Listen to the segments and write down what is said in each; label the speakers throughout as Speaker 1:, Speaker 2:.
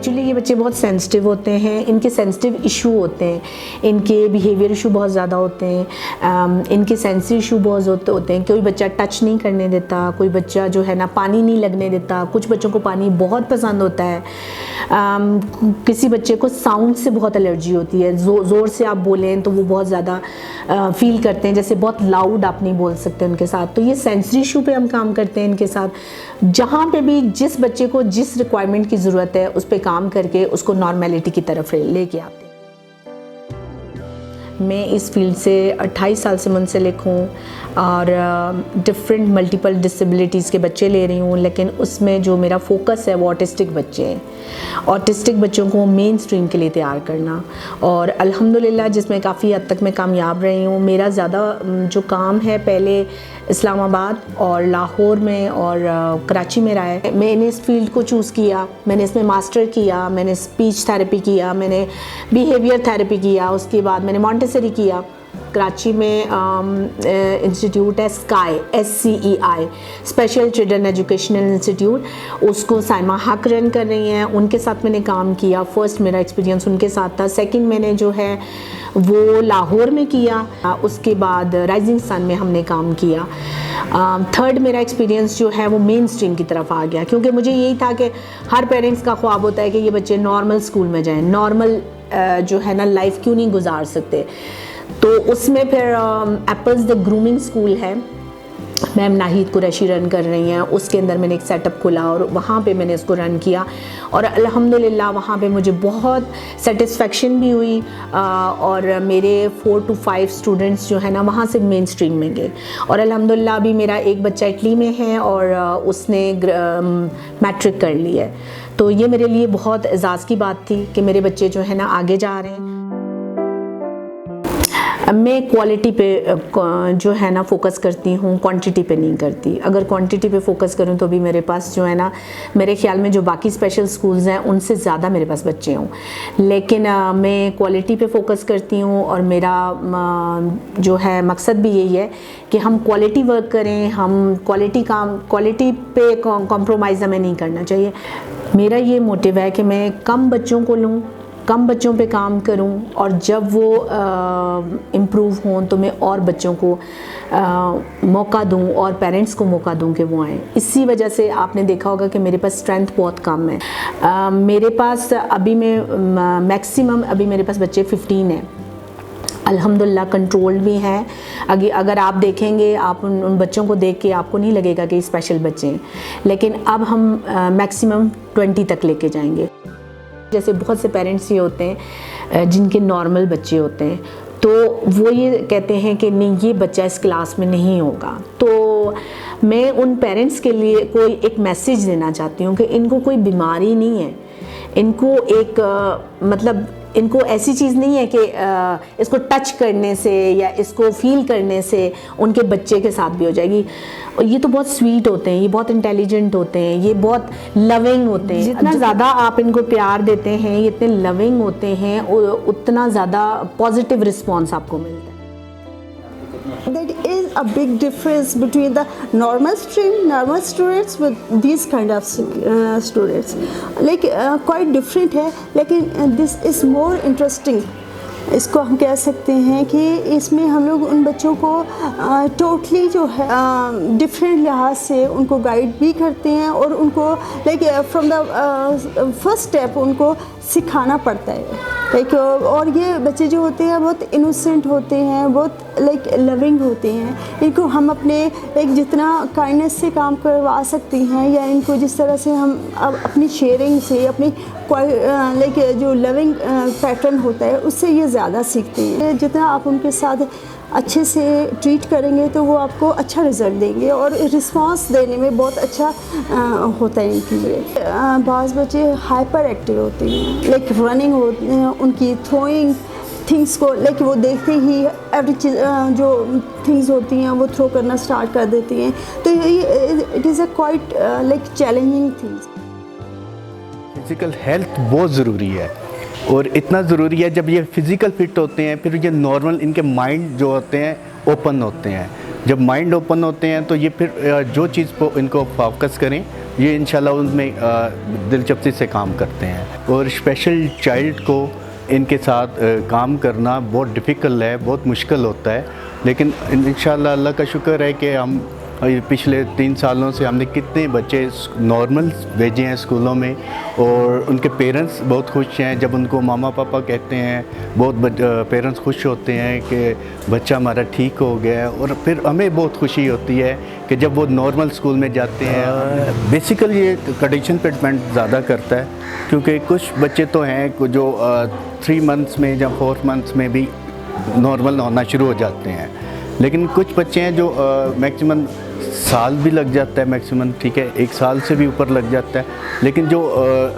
Speaker 1: Actually ये बच्चे बहुत सेंसिटिव होते हैं, इनके सेंसिटिव इशू होते हैं, इनके बिहेवियर इशू बहुत ज़्यादा होते हैं, इनके सेंसरी इशू बहुत होते हैं। कोई बच्चा टच नहीं करने देता, कोई बच्चा जो है ना पानी नहीं लगने देता, कुछ बच्चों को पानी बहुत पसंद होता है, किसी बच्चे को साउंड से बहुत एलर्जी होती है, ज़ोर से आप बोलें तो वो बहुत ज़्यादा फील करते हैं, जैसे बहुत लाउड आप नहीं बोल सकते उनके साथ। तो ये सेंसरी इशू पे हम काम करते हैं इनके साथ। जहाँ पे भी जिस बच्चे को जिस रिक्वायरमेंट की ज़रूरत है उस पे काम करके उसको नॉर्मेलिटी की तरफ लेके आते हैं। मैं इस फील्ड से 28 साल से मुंसलिक हूँ और डिफरेंट मल्टीपल डिसेबिलिटीज़ के बच्चे ले रही हूँ, लेकिन उसमें जो मेरा फोकस है वो ऑटिस्टिक बच्चे हैं। ऑटिस्टिक बच्चों को मेन स्ट्रीम के लिए तैयार करना, और अल्हम्दुलिल्लाह जिसमें काफ़ी हद तक मैं कामयाब रही हूँ। मेरा ज़्यादा जो काम है पहले इस्लामाबाद और लाहौर में और कराची में रहा है। मैंने इस फील्ड को चूज़ किया, मैंने इसमें मास्टर किया, मैंने स्पीच थेरेपी किया, मैंने बिहेवियर थेरेपी किया, उसके बाद मैंने मॉन्टेसरी किया। कराची में इंस्टीट्यूट है sky, SCEI, special children educational institute, उसको साइमा हक रन कर रही हैं, उनके साथ मैंने काम किया। फर्स्ट मेरा एक्सपीरियंस उनके साथ था। सेकंड मैंने जो है वो लाहौर में किया, उसके बाद राइजिंग सन में हमने काम किया। थर्ड मेरा एक्सपीरियंस जो है वो मेन स्ट्रीम की तरफ आ गया, क्योंकि मुझे यही था कि हर पेरेंट्स का ख्वाब होता है कि ये बच्चे नॉर्मल स्कूल में जाएं, नॉर्मल जो है ना लाइफ क्यों नहीं गुजार सकते। तो उसमें फिर एप्पल्स द ग्रूमिंग स्कूल है, मैम नाहिद कुरैशी रन कर रही हैं, उसके अंदर मैंने एक सेटअप खोला और वहाँ पे मैंने इसको रन किया, और अल्हम्दुलिल्लाह वहाँ पे मुझे बहुत सेटिस्फेक्शन भी हुई। और मेरे 4 to 5 स्टूडेंट्स जो है ना वहाँ से मेन स्ट्रीम में गए, और अल्हम्दुलिल्लाह अभी मेरा एक बच्चा इटली में है और उसने मैट्रिक कर ली है। तो ये मेरे लिए बहुत एजाज़ की बात थी कि मेरे बच्चे जो है ना आगे जा रहे हैं। मैं क्वालिटी पे जो है ना फोकस करती हूँ, क्वांटिटी पे नहीं करती। अगर क्वांटिटी पे फोकस करूँ तो भी मेरे पास जो है ना, मेरे ख्याल में जो बाकी स्पेशल स्कूल्स हैं उनसे ज़्यादा मेरे पास बच्चे हों, लेकिन मैं क्वालिटी पे फोकस करती हूँ। और मेरा जो है मकसद भी यही है कि हम क्वालिटी वर्क करें, हम क्वालिटी पे कॉम्प्रोमाइज़ हमें नहीं करना चाहिए। मेरा ये मोटिव है कि मैं कम बच्चों को लूँ, कम बच्चों पे काम करूं, और जब वो इम्प्रूव हों तो मैं और बच्चों को मौका दूं और पेरेंट्स को मौका दूं कि वो आएँ। इसी वजह से आपने देखा होगा कि मेरे पास स्ट्रेंथ बहुत कम है। मेरे पास अभी मैं मैक्सिमम अभी मेरे पास बच्चे 15 हैं, अल्हम्दुलिल्लाह कंट्रोल्ड भी हैं। अगर आप देखेंगे, आप उन बच्चों को देख के आपको नहीं लगेगा कि स्पेशल बच्चे हैं, लेकिन अब हम मैक्सिमम 20 तक लेके जाएंगे। जैसे बहुत से पेरेंट्स ये होते हैं जिनके नॉर्मल बच्चे होते हैं, तो वो ये कहते हैं कि नहीं ये बच्चा इस क्लास में नहीं होगा। तो मैं उन पेरेंट्स के लिए कोई एक मैसेज देना चाहती हूँ कि इनको कोई बीमारी नहीं है, इनको एक मतलब इनको ऐसी चीज़ नहीं है कि इसको टच करने से या इसको फील करने से उनके बच्चे के साथ भी हो जाएगी। और ये तो बहुत स्वीट होते हैं, ये बहुत इंटेलिजेंट होते हैं, ये बहुत लविंग होते हैं। जितना ज़्यादा आप इनको प्यार देते हैं, ये इतने लविंग होते हैं, उतना ज़्यादा पॉजिटिव रिस्पॉन्स आपको मिलता है।
Speaker 2: That is a big difference between the normal students with these kind of students. Like quite different है, लेकिन this is more interesting. इसको हम कह सकते हैं कि इसमें हम लोग उन बच्चों को टोटली जो है डिफरेंट लिहाज से उनको गाइड भी करते हैं, और उनको like from the first step उनको सिखाना पड़ता है। लाइक और ये बच्चे जो होते हैं बहुत इनोसेंट होते हैं, बहुत लाइक लविंग होते हैं। इनको हम अपने लाइक जितना काइंडनेस से काम करवा सकते हैं, या इनको जिस तरह से हम अब अपनी शेयरिंग से, अपनी लाइक जो लविंग पैटर्न होता है उससे ये ज़्यादा सीखते हैं। जितना आप उनके साथ अच्छे से ट्रीट करेंगे तो वो आपको अच्छा रिज़ल्ट देंगे, और रिस्पांस देने में बहुत अच्छा होता है इनके लिए। बाज़ बच्चे हाइपर एक्टिव होते हैं, लाइक रनिंग होते हैं, उनकी थ्रोइंग थिंग्स को लाइक वो देखते ही एवरी चीज़ जो थिंग्स होती हैं वो थ्रो करना स्टार्ट कर देती हैं। तो ये it is a quite like challenging things.
Speaker 3: Physical health बहुत ज़रूरी है, और इतना ज़रूरी है जब ये फिज़िकल फिट होते हैं फिर ये नॉर्मल इनके माइंड जो होते हैं ओपन होते हैं। जब माइंड ओपन होते हैं तो ये फिर जो चीज़ को इनको फोकस करें ये इंशाल्लाह उनमें दिलचस्पी से काम करते हैं। और स्पेशल चाइल्ड को इनके साथ काम करना बहुत डिफ़िकल्ट है, बहुत मुश्किल होता है, लेकिन इंशाल्लाह अल्लाह का शुक्र है कि हम पिछले 3 सालों से हमने कितने बच्चे नॉर्मल भेजे हैं स्कूलों में, और उनके पेरेंट्स बहुत खुश हैं। जब उनको मामा पापा कहते हैं, बहुत पेरेंट्स खुश होते हैं कि बच्चा हमारा ठीक हो गया है, और फिर हमें बहुत खुशी होती है कि जब वो नॉर्मल स्कूल में जाते हैं। बेसिकली ये कंडीशन पे डिपेंड ज़्यादा करता है, क्योंकि कुछ बच्चे तो हैं जो 3 मंथ्स में या 4 मंथ्स में भी नॉर्मल होना शुरू हो जाते हैं, लेकिन कुछ बच्चे हैं जो मैक्सिमम साल भी लग जाता है, मैक्सिमम, ठीक है, 1 साल से भी ऊपर लग जाता है। लेकिन जो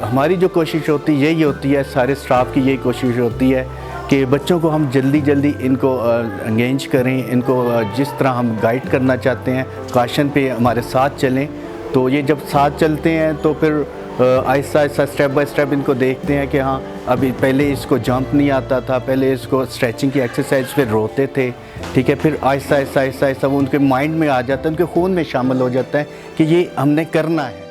Speaker 3: हमारी जो कोशिश होती है यही होती है, सारे स्टाफ की यही कोशिश होती है कि बच्चों को हम जल्दी इनको एंगेज करें, इनको जिस तरह हम गाइड करना चाहते हैं काशन पे हमारे साथ चलें। तो ये जब साथ चलते हैं तो फिर आहिस्ता स्टेप बाय स्टेप इनको देखते हैं कि हाँ, अभी पहले इसको जंप नहीं आता था, पहले इसको स्ट्रेचिंग की एक्सरसाइज फिर रोते थे, ठीक है, फिर आहिस्ता वो उनके माइंड में आ जाता है, उनके खून में शामिल हो जाता है कि ये हमने करना है।